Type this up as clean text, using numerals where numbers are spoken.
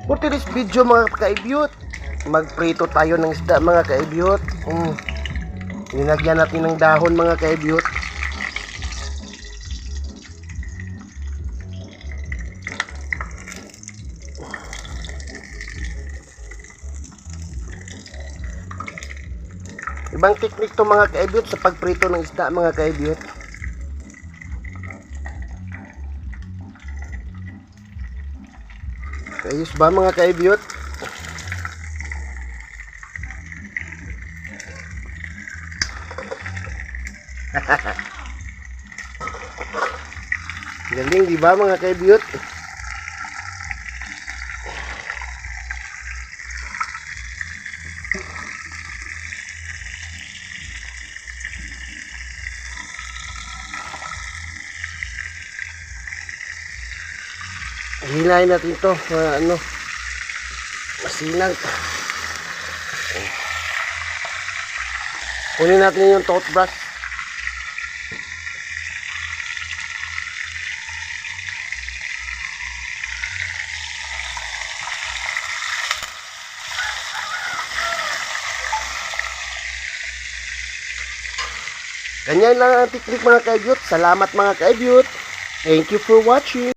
For today's video mga kaibyot, magprito tayo ng isda mga kaibyot. Linagyan natin ng dahon mga kaibyot. Ibang teknik to mga kaibyot sa pagprito ng isda mga kaibyot. Ayos ba mga kaibyot? Galing di ba mga kaibyot? Hilahin natin to masinag. Kunin natin yung toothbrush. Ganyan lang ang teknik mga kaibyot. Salamat mga kaibyot. Thank you for watching.